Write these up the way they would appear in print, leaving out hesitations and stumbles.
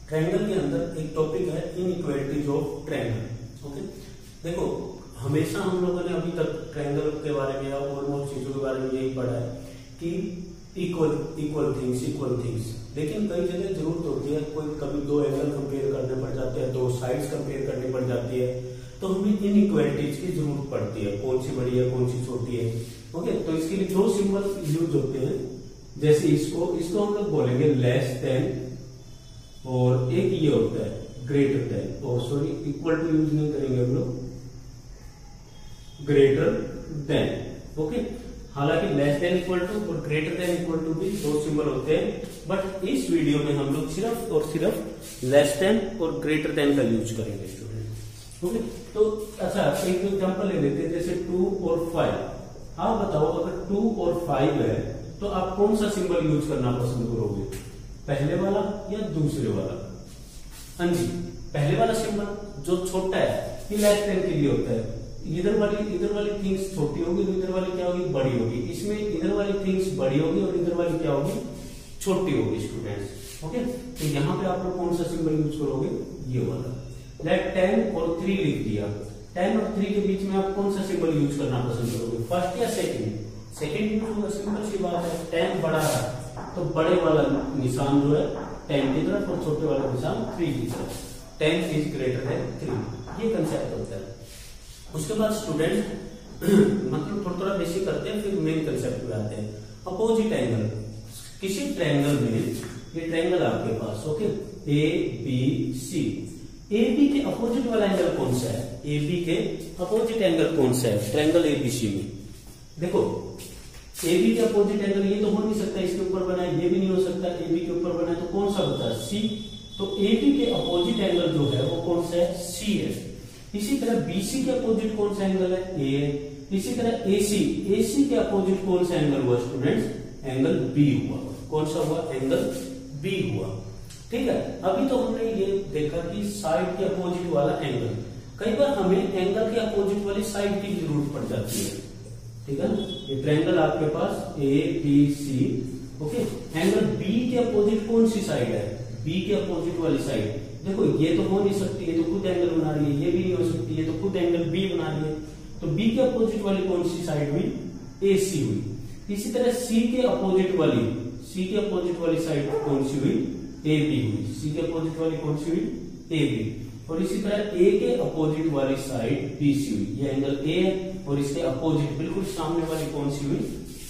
Triangle के अंदर एक टॉपिक है इनइक्वालिटीज ऑफ ट्रायंगल। ओके, देखो हमेशा हम लोगों ने अभी तक ट्रायंगल के बारे में या ऑलमोस्ट चीजों के बारे में यही पढ़ा है कि इक्वल थिंग्स, लेकिन कई जगह जरूरत होती है, कोई कभी दो एंगल कंपेयर करने पड़ जाते हैं, दो साइड्स कंपेयर करनी पड़ जाती है, तो हमें इनइक्वालिटीज की जरूरत पड़ती है, कौन सी बड़ी है कौन सी छोटी है। ओके, तो इसके लिए दो सिंबल यूज होते हैं, जैसे इसको हम लोग बोलेंगे लेस देन, और एक ये होता है ग्रेटर देन, और सॉरी इक्वल टू यूज नहीं करेंगे हम लोग, ग्रेटर देन। ओके, हालांकि लेस देन इक्वल टू और ग्रेटर देन इक्वल टू भी दो सिंबल होते हैं, बट इस वीडियो में हम लोग सिर्फ और सिर्फ लेस देन और ग्रेटर देन का यूज करेंगे स्टूडेंट। ओके, तो अच्छा एक एग्जांपल ले लेते हैं, जैसे 2 और 5। आप बताओ अगर 2 और 5 है तो आप कौन सा सिंबल यूज करना पसंद करोगे, पहले वाला या दूसरे वाला? हाँ जी, पहले वाला सिंबल जो छोटा है ये लेस देन के लिए होता है, इधर वाली थिंग्स छोटी होगी तो इधर वाली क्या होगी, बड़ी होगी। इसमें इधर वाली थिंग्स बड़ी होगी और इधर वाली क्या होगी, छोटी होगी स्टूडेंट्स। ओके, तो यहाँ पे आप लोग कौन सा सिंबल यूज करोगे, ये वाला। लाइक 10 और 3 लिख दिया, 10 और 3 के बीच में आप कौन सा सिंबल यूज करना पसंद करोगे, फर्स्ट या सेकंड? सेकंड यूज होगा, सिंपल सी बात है, 10 बड़ा है तो बड़े वाला निशान जो है 10 की तरफ और छोटे वाला निशान 3 की तरफ, 10 इज ग्रेटर देन 3, ये कंसेप्ट होता है। उसके बाद स्टूडेंट मतलब थोड़ा बेसिक करते हैं, फिर मेन कंसेप्ट पे आते हैं। अपोजिट एंगल, किसी ट्रायंगल में, ये ट्रायंगल आपके पास, okay, A B C, A B के अपोजिट वाला एंगल कौन सा है, ए बी के अपोजिट एंगल कौन सा है ट्रायंगल एबीसी में? देखो ए बी के अपोजिट एंगल ये तो हो नहीं सकता, इसके ऊपर बना है, ये भी नहीं हो सकता, ए बी के ऊपर बना है, तो कौन सा होता है, सी। तो ए बी के अपोजिट एंगल जो है वो कौन सा है, सी है। इसी तरह बीसी के अपोजिट कौन सा एंगल है, ए है। इसी तरह एसी के अपोजिट कौन सा एंगल हुआ स्टूडेंट्स, एंगल बी हुआ। कौन सा हुआ, एंगल बी हुआ। ठीक है, अभी तो हमने ये देखा कि साइड के अपोजिट वाला एंगल, कई बार हमें एंगल के अपोजिट वाली साइड की जरूरत पड़ जाती है, ठीक है ना। ये ट्रायंगल आपके पास A B C, okay, angle B के अपोजिट कौन सी साइड है, बी के अपोजिट वाली साइड। देखो ये तो हो नहीं सकती, ये तो खुद एंगल बना रही है, ये भी नहीं हो सकती, ये तो खुद एंगल बी बना रही है, तो बी के अपोजिट वाली कौन सी साइड हुई, ए सी हुई। इसी तरह सी के अपोजिट वाली साइड कौन सी हुई, ए बी हुई। सी के अपोजिट वाली कौन सी हुई, ए बी। और इसी तरह ए के अपोजिट वाली साइड बी सी हुई, ये एंगल ए है, और इसके अपोजिट बिल्कुल सामने वाली कौन सी हुई,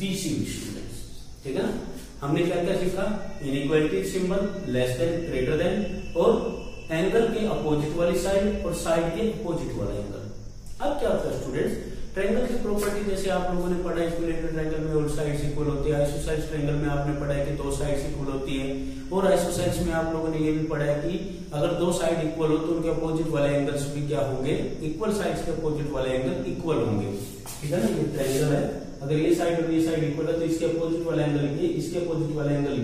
बी सी हुई स्टूडेंट्स। ठीक है ना, हमने क्या क्या सीखा, inequality symbol, less than, greater than, और एंगल के अपोजिट वाली साइड और साइड के अपोजिट वाला एंगल। अब क्या होता है स्टूडेंट्स, ट्रायंगल की प्रॉपर्टी जैसे आप लोगों ने पढ़ा, इक्विलेटरल ट्रायंगल में ऑल साइड्स इक्वल होती है, आइसोसेलेस ट्रायंगल में आपने पढ़ा है कि दो साइड्स इक्वल होती है, और आइसोसेलेस में आप लोगों ने ये भी पढ़ा है कि अगर दो साइड इक्वल हो तो उनके अपोजिट वाले एंगल्स भी क्या होंगे, इक्वल साइड्स के अपोजिट वाले एंगल इक्वल होंगे। ठीक है ना, ये ट्रायंगल है, अगर ये साइड और ये साइड इक्वल है तो इसके अपोजिट वाला एंगल ये, इसके अपोजिट वाला एंगल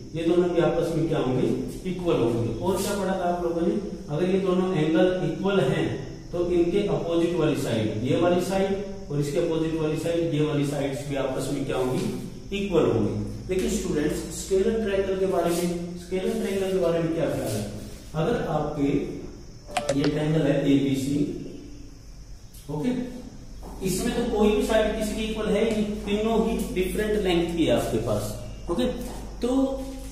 ये दोनों भी आपस में क्या होंगे, इक्वल होंगे। और क्या पढ़ा था आप लोगों ने, अगर ये दोनों एंगल इक्वल हैं तो इनके अपोजिट वाली साइड, ये वाली साइड, और इसके अपोजिट वाली साइड, ये वाली साइड्स भी आपस में क्या होंगी, इक्वल होंगी। लेकिन स्टूडेंट्स स्केलर ट्रायंगल के बारे में क्या ख्याल है, अगर आपके ये ट्रायंगल है एबीसी, ओके, इसमें तो कोई भी साइड किसी की इक्वल है ही, तीनों ही डिफरेंट लेंथ की है आपके पास, ओके, तो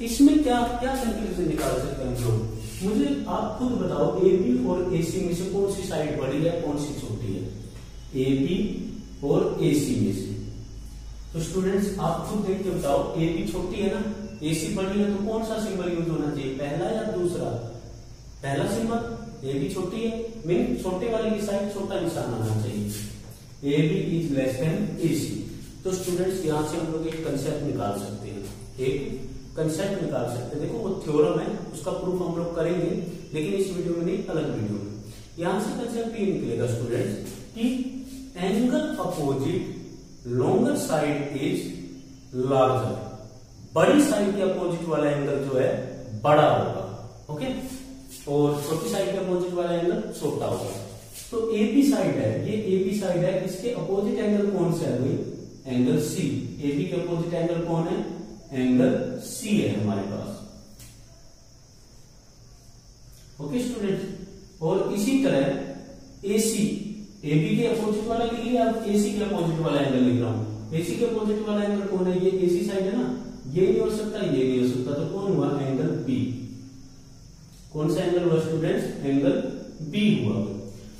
इसमें क्या क्या कंक्लूजन निकाल सकते हैं हम लोग, मुझे आप खुद बताओ, ए बी और ए सी में से कौन सी साइड बड़ी है कौन सी छोटी है, ए बी और ए सी में से। तो स्टूडेंट्स आप खुद देख के बताओ, ए बी छोटी है ना, ए सी बड़ी है, तो कौन सा सिंबल यूज होना चाहिए, पहला या दूसरा? पहला सिंबल, ए बी छोटी है, मीन छोटे वाले की साइड छोटा निशान आना चाहिए, A B is less than A C. तो स्टूडेंट्स यहां से हम लोग एक कंसेप्ट निकाल सकते हैं, एक कंसेप्ट निकाल सकते हैं। देखो वो थ्योरम है, उसका प्रूफ हम लोग करेंगे, लेकिन इस वीडियो में नहीं, अलग वीडियो में। यहां से कंसेप्ट ये निकलेगा स्टूडेंट्स कि angle opposite longer side is larger, बड़ी साइड के अपोजिट वाला एंगल जो है बड़ा होगा, ओके, और छोटी साइड के अपोजिट वाला एंगल छोटा होगा। तो ए बी साइड है, ये ए बी साइड है, इसके अपोजिट एंगल कौन सा है भाई, एंगल सी। ए बी के अपोजिट एंगल कौन है, एंगल सी है हमारे पास। Okay student. और इसी तरह एसी, एबी के अपोजिट वाला लिख लिया, अब एसी के अपोजिट वाला एंगल लिख रहा हूं। एसी के अपोजिट वाला एंगल कौन है? ये एसी साइड है ना, ये नहीं हो सकता, ये नहीं हो सकता, तो कौन हुआ? Angle B. कौन सा एंगल हुआ स्टूडेंट्स? एंगल बी हुआ।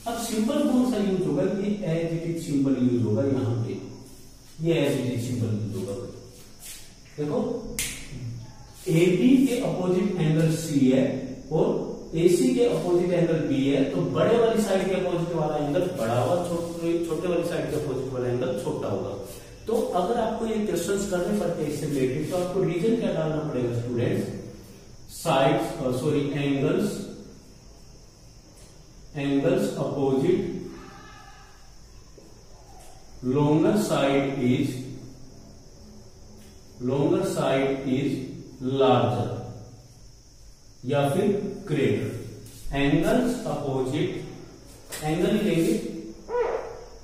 अब सिंबल कौन सा यूज होगा? ये as it is symbol use होगा यहां पे, ये as it is symbol use होगा। देखो AB के अपोजिट एंगल C है और AC के अपोजिट एंगल B है, तो बड़े वाली साइड के अपोजिट वाला एंगल बड़ा होगा, छोटे वाली साइड के अपोजिट वाला एंगल छोटा होगा। तो अगर आपको ये क्वेश्चंस करने पड़ते हैं इससे रिलेटेड, तो आपको रीजन क्या डालना पड़ेगा students? Sides sorry angles opposite longer side is larger या फिर ग्रेटर। एंगल्स अपोजिट, एंगल लेंगे,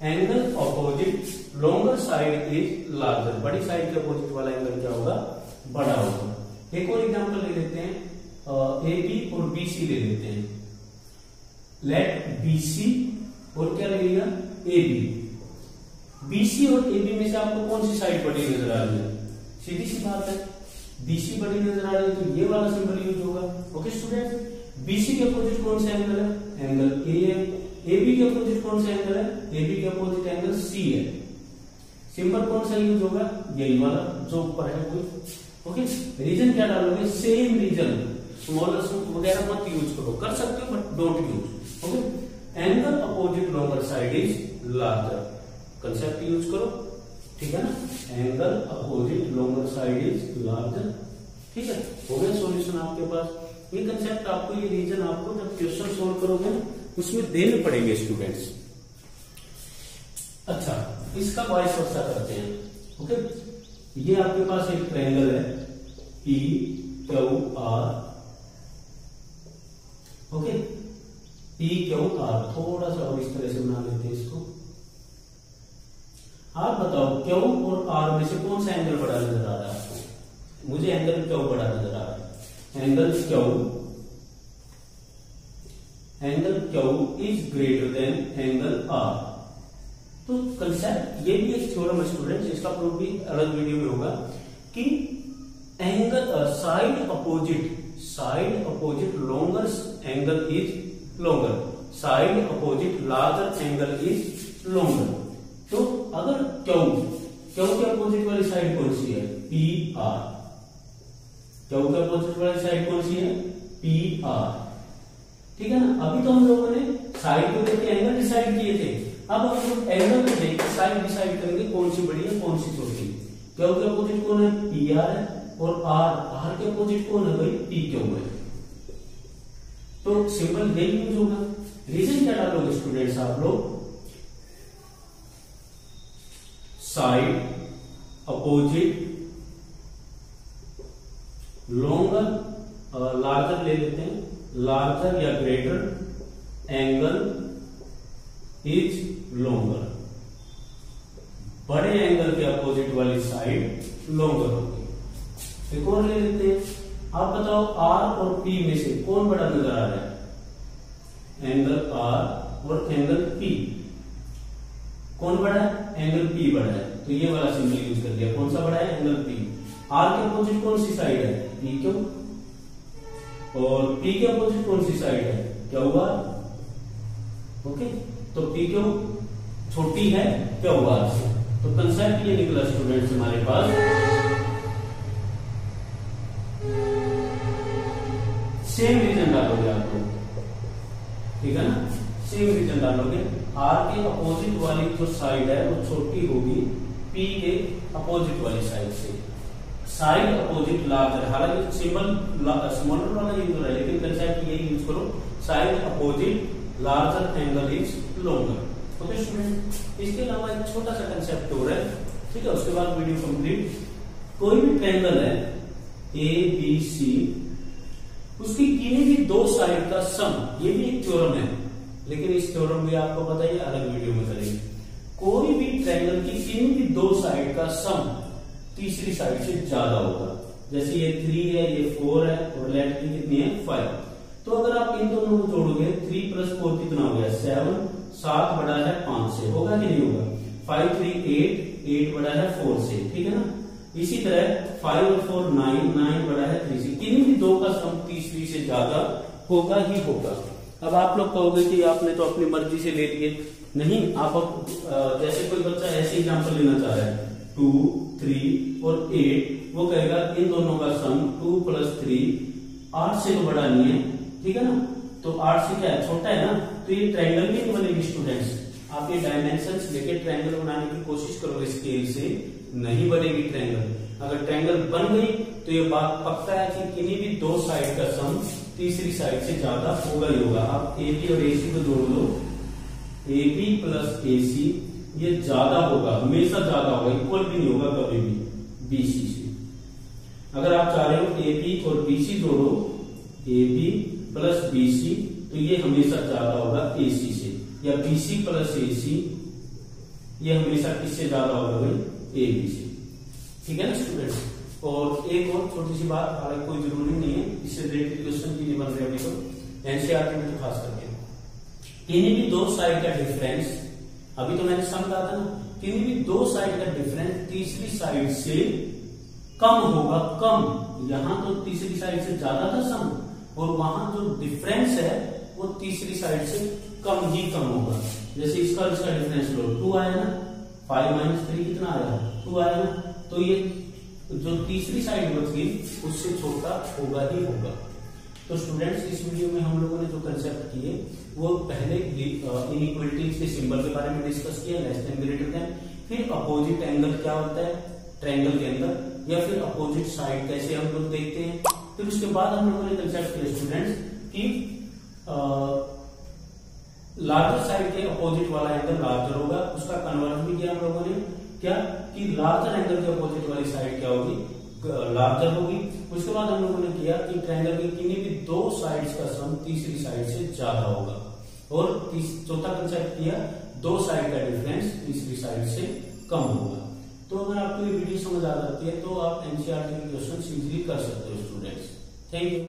angle opposite longer side is larger, बड़ी साइड के अपोजिट वाला एंगल क्या होगा? बड़ा होगा। एक और एग्जांपल ले लेते हैं, ए बी और बी सी ले लेते हैं। लेट बी सी और क्या लगेगा? A B. बीसी और एबी में से आपको कौन सी साइड बड़ी नजर आ रही है? सीधी सी बात है, बीसी बड़ी नजर आ रही है, तो ये वाला सिंबल यूज होगा। ओके स्टूडेंट, बीसी के अपोजिट कौन सा एंगल है? एंगल ए है। एबी के अपोजिट कौन सा एंगल है? एबी के अपोजिट एंगल सी है। सिंबल कौन सा यूज होगा? यही वाला जो ऊपर है वो। ओके, रीजन क्या डालोगे? सेम रीजन, स्मॉलर वगैरह मत यूज करो, कर सकते हो but don't use. Okay, angle opposite longer side is larger, concept use करो, ठीक है ना? Angle opposite longer side is larger, ठीक है। हो गया सॉल्यूशन आपके पास। ये कंसेप्ट आपको, ये रीजन आपको जब क्वेश्चन सोल्व करोगे उसमें देने पड़ेंगे स्टूडेंट्स। अच्छा, इसका वाइस वर्सा करते हैं। ओके, ये आपके पास एक ट्रायंगल है P Q R. Okay, P Q R, थोड़ा सा और इस तरह से बना लेते हैं इसको। आप बताओ क्यू और आर में से कौन सा एंगल बड़ा नजर आ रहा है आपको? मुझे एंगल क्यू बड़ा नजर आ रहा है। Angle Q is greater than angle R. तो कंसेप्ट, ये भी एक थ्योरम है स्टूडेंट्स, इसका प्रूफ भी अलग वीडियो में होगा कि angle side opposite longer angle is longer, side opposite larger angle is longer. तो अगर क्यू के अपोजिट वाली साइड कौन सी है? P R. क्यू के अपोजिट वाली साइड कौन सी है? पी आर, ठीक है ना? अभी तो हम लोगों ने साइड को देख के एंगल डिसाइड किए थे, अब हम लोग एंगल को देख के साइड डिसाइड करेंगे कौन सी बड़ी है कौन सी छोटी। क्यू के अपोजिट कौन है? पी आर है, और आर के अपोजिट कौन है भाई? पी क्यू है। तो सिंपल यही यूज होगा। रीजन क्या डालोगे स्टूडेंट्स आप लोग? साइड अपोजिट लॉन्गर, लार्जर ले लेते हैं, लार्जर या ग्रेटर एंगल इज लॉन्गर, बड़े एंगल के अपोजिट वाली साइड लॉन्गर होगी। एक और ले लेते हैं, आप बताओ आर और पी में से कौन बड़ा नजर आ रहा है? एंगल आर और एंगल पी, कौन बड़ा है? एंगल पी बड़ा है, तो ये वाला सिंबल यूज कर दिया। कौन सा बड़ा है? Angle P. आर के अपोजिट कौन सी साइड है? P Q. और पी के अपोजिट कौन सी साइड है? Q R. ओके, तो पी क्यू छोटी है क्यू आर से, तो कंसेप्ट ये निकला स्टूडेंट्स हमारे पास, सेम रीजन डालोगे आप लोग, ठीक है ना? सेम रीजन डालोगे। आर के अपोजिट वाली जो साइड है वो छोटी होगी पी के अपोजिट वाली साइड से, साइड अपोजिट लार्जर। हालांकि सिंबल स्मॉलर वाला यूज हो रहा है, लेकिन कंसेप्ट ये यूज करो, side opposite larger angle is longer. Okay student, इसके अलावा एक छोटा सा कंसेप्ट हो रहा है, ठीक है? उसके बाद वीडियो कंप्लीट। कोई भी ट्रायंगल है ए बी सी, उसकी किन्हीं भी दो साइड का सम, ये भी एक थ्योरम है, लेकिन इस थ्योरम भी आपको पता है अलग वीडियो में करेंगे। कोई भी ट्रायंगल की किन्हीं भी दो साइड का सम तीसरी साइड से ज्यादा होगा। जैसे ये 3 है, ये 4 है, और लेट की कितनी है? 5। तो अगर आप इन दोनों को जोड़ोगे 3 + 4 कितना हो गया 7, 7 बड़ा है 5 से, होगा कि नहीं होगा। 5 3 8, 8 बड़ा है 4 से, ठीक है ना। इसी तरह 5 और 4 9, 9 बड़ा है 3 से। किन्हीं भी दो का सम तीसरी से ज्यादा होगा ही होगा। अब आप लोग कहोगे कि आपने तो अपनी मर्जी से ले लिए, नहीं आप जैसे कोई बच्चा ऐसे एग्जाम्पल लेना चाह रहा है 2 3 और 8, वो कहेगा इन दोनों का सम 2 + 3 8 से तो बड़ा नहीं है, ठीक है ना। तो 8 से क्या है, छोटा है ना, तो ये ट्रायंगल भी नहीं बनेगी स्टूडेंट्स। आप ये डायमेंशंस लेके ट्रायंगल बनाने की कोशिश करोगे स्केल से, नहीं बनेगी ट्रायंगल। अगर ट्रायंगल बन गई तो ये बात पक्का है कि किन्हीं भी दो साइड का सम तीसरी साइड से ज्यादा होगा ही होगा। आप AB और AC को जोड़ लो, AB + AC ये ज्यादा होगा, हमेशा ज्यादा होगा, इक्वल भी नहीं होगा कभी भी BC से। अगर आप चाह रहे हो AB और BC जोड़ो, AB + BC, तो ये हमेशा ज्यादा होगा AC से, या BC + AC ये हमेशा किससे ज्यादा होगा भाई, AB से, ठीक है ना स्टूडेंट्स। और एक और छोटी सी बात, हालांकि कोई जरूरी नहीं है, इससे रिलेटेड क्वेश्चन भी नहीं बन रहे अभी तो, एनसीईआरटी में तो खास करके किन्हीं भी दो साइड का डिफरेंस, अभी तो मैंने सम कहा था ना, किन्हीं भी दो साइड का डिफरेंस तीसरी साइड से कम होगा, कम। यहां तो तीसरी साइड से ज्यादा था सम, और वहां जो डिफरेंस है वो तीसरी साइड से कम ही कम होगा। जैसे इसका डिफरेंस लो, 2 आया ना, 5 - 3 कितना आया, 2 आया ना, तो ये जो तीसरी साइड बच गई उससे छोटा होगा ही होगा। तो स्टूडेंट्स इस वीडियो में हम लोगों ने जो कंसेप्ट किए वो पहले इनइक्वालिटीज के सिंबल के बारे में डिस्कस किया, लेस देन ग्रेटर देन, फिर अपोजिट एंगल क्या होता है ट्रायंगल के अंदर, या फिर अपोजिट साइड कैसे हम लोग देखते हैं। फिर उसके बाद हम लोगों ने कंसेप्ट किया स्टूडेंट्स कि लार्जर साइड के अपोजिट वाला एंगल लार्जर होगा, उसका कन्वर्जन भी किया हम लोगों ने, क्या कि लार्जर एंगल के अपोजिट वाली साइड क्या होगी, लार्जर होगी। उसके बाद हम लोगों ने किया कि ट्रायंगल के किन्हीं भी दो साइड्स का सम तीसरी साइड से ज्यादा होगा, और चौथा कंसेप्ट किया दो साइड का डिफरेंस तीसरी साइड से कम होगा। तो अगर आपको ये वीडियो समझ आ जाती है तो आप एनसीईआरटी के क्वेश्चन इजीली कर सकते हो स्टूडेंट्स। Thank you.